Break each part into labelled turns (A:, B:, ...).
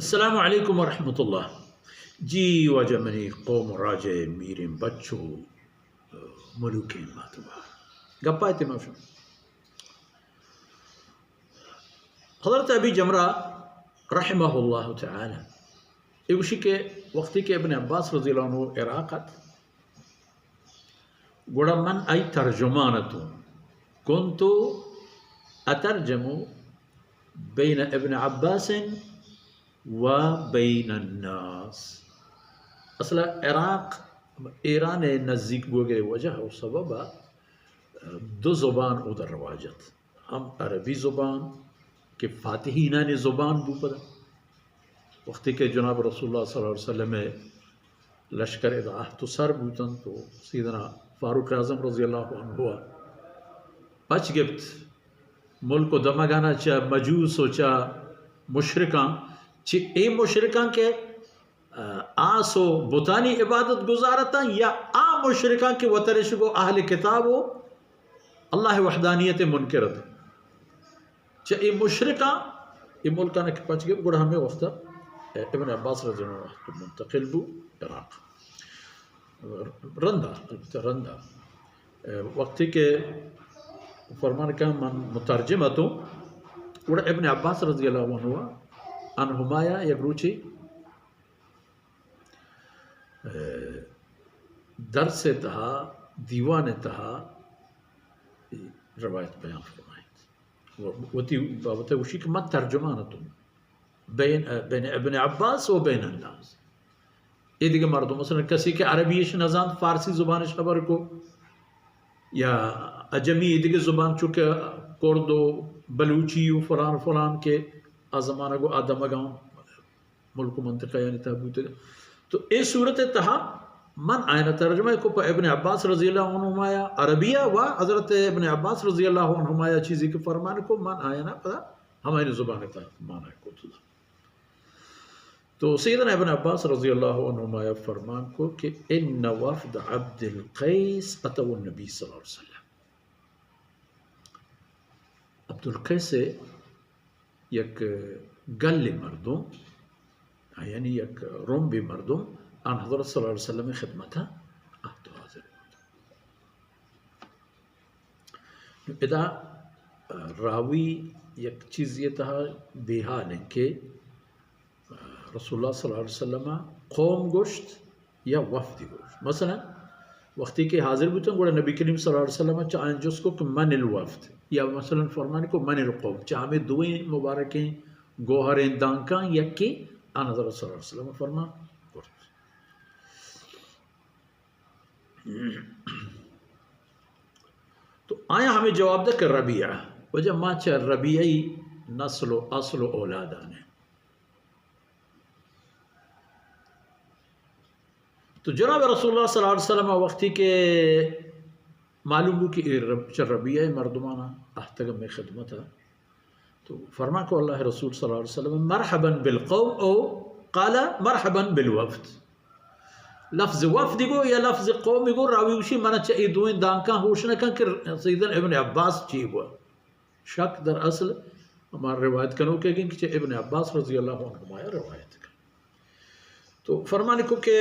A: السلام علیکم ورحمۃ اللہ. جی وجمنی قوم راجع میرین بچو ملوکین ماتبا گپائتے موشن. حضرت ابی جمرہ رحمہ اللہ تعالی ایوشی کے وقتی کے ابن عباس رضی اللہ عنہ عراقت گوڑا من ای ترجمانتو کنتو اترجمو بین ابن عباس و بین الناس. اصلا عراق ایران نزدیک گوگے وجہ و سبب دو زبان ادھر رواجت ہم عربی زبان کہ فاتحینان زبان بو پدا وقتی کہ جناب رسول اللہ صلی اللہ علیہ وسلم لشکر ادا تو سر بوتن تو سیدنا فاروق اعظم رضی اللہ عنہ ہوا پچ گفت ملک و دمگانا چا مجوس و چا مشرکان چی اے مشرکان کے آس و بتانی عبادت گزارتا یا آ مشرکان کے وطرشگو اہل کتاب و اللہ وحدانیت منکرت چی اے مشرکان اے ملکان کے پچ گئے گوڑا ہمیں وقتا ابن عباس رضی اللہ عنہ منتقل بو عراق رندہ وقتی کے فرمان کا من مترجمتو گوڑا ابن عباس رضی اللہ عنہ عنہمایا یک روچی درس تہا دیوان تہا روایت بیان فرمائیت وتی بابتا وشی کہ من ترجمانتو بین ابن عباس و بین الناس. یہ دیگه مردم مثلا کسی که عربیش نزان فارسی زبانش خبر کو یا اجمی دیگه زبان چونکہ کرد و بلوچی و فلان فلان کے آزمانہ کو آدم اگاؤں ملک و منطقہ یعنی تحبوت تو اس صورت تہا من آئینہ ترجمہ کو پا ابن عباس رضی اللہ عنہمایا عربیہ و حضرت ابن عباس رضی اللہ عنہمایا چیزی کے فرمان کو من آئینہ پتا ہماری زبان تا مانا کو تھا. تو سیدنا ابن عباس رضی اللہ عنہمایا فرمان کو کہ ان وفد عبد القیس اتو النبی صلی اللہ علیہ وسلم. عبد القیس یک گل مردم یعنی یک رومبی مردم آن حضرت صلی اللہ علیہ وسلم خدمتا آتو حاضر بود. ادا راوی یک چیز یہ تھا بیحال ہیں کہ رسول اللہ صلی اللہ علیہ وسلم قوم گوشت یا وفد گوشت. مثلا وقتی کہ حاضر بودن گوڑا نبی کریم صلی اللہ علیہ وسلم چاہیں جس کو کہ من الوفد یا مثلا فرمانے کو من القوم چاہمیں دوئیں مبارکیں گوہریں دانکاں یا کہ آن حضرت صلی اللہ علیہ وسلم فرمان گوشت. تو آیا ہمیں جواب دے کہ ربیعہ وجہ ماں چاہ ربیعی نسل و اصل و اولادان ہے. تو جناب رسول اللہ صلی اللہ علیہ وسلم وقتی کے معلوم ہو کہ ربیعہ مردمانہ احتگم میں خدمت ہے تو فرما کو اللہ رسول صلی اللہ علیہ وسلم مرحبا بالقوم او قال مرحبا بالوفد. لفظ وفد گو یا لفظ قوم گو راویوشی منا چاہی دوئیں دانکاں ہوشنا کن کہ سیدنا ابن عباس چی ہوا شک در اصل ہمارا روایت کنو کہ گئیں کہ ابن عباس رضی اللہ عنہ روایت کن. تو فرمانے کو کہ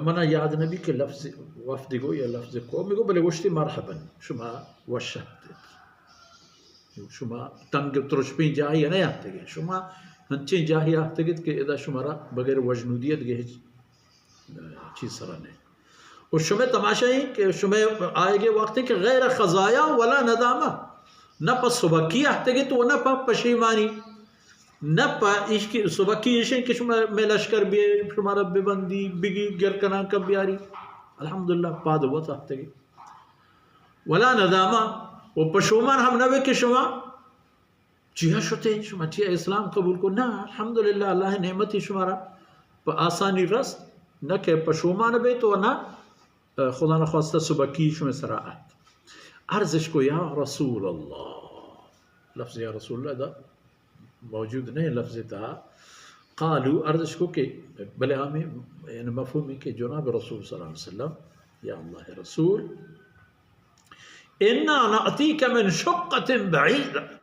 A: منا یاد نبی کہ لفظ وفد گو یا لفظ قوم گو بلے گوشتی مرحبا شما وشت شما تنگ ترشپین جاہی نہیں آتے گئے شما ہنچیں جاہی آتے گئے کہ ادا شمارا بغیر وجنودیت گئے چیز سرانے اور شما تماشا ہی کہ شما آئے گئے وقت کہ غیر خزایا ولا ندامہ نہ پا سبکی آتے گئے تو نہ پا پشیمانی نہ پا عشق سبکی عشق کہ شما میں لشکر بھی شمارا ببندی بگی گرکنان کب بیاری الحمدللہ پاد وقت آتے گئے ولا ندامہ وہ پشومان ہم نوے کہ شما چیہا شتے شما چیہا اسلام قبول کو نا الحمدللہ اللہ نعمتی شمارا پا آسانی رس نہ کہ پشومان بے تو نہ خدا نخواستہ سبکی شما سراعت عرضش کو یا رسول اللہ لفظ یا رسول اللہ دا موجود نہیں لفظ تا قالو عرضش کو کہ بلے ہمیں یعنی مفہومی کہ جناب رسول صلی اللہ علیہ وسلم یا اللہ رسول اِنَّا نَأْتِيكَ مِنْ شُقَّةٍ بَعِيدًا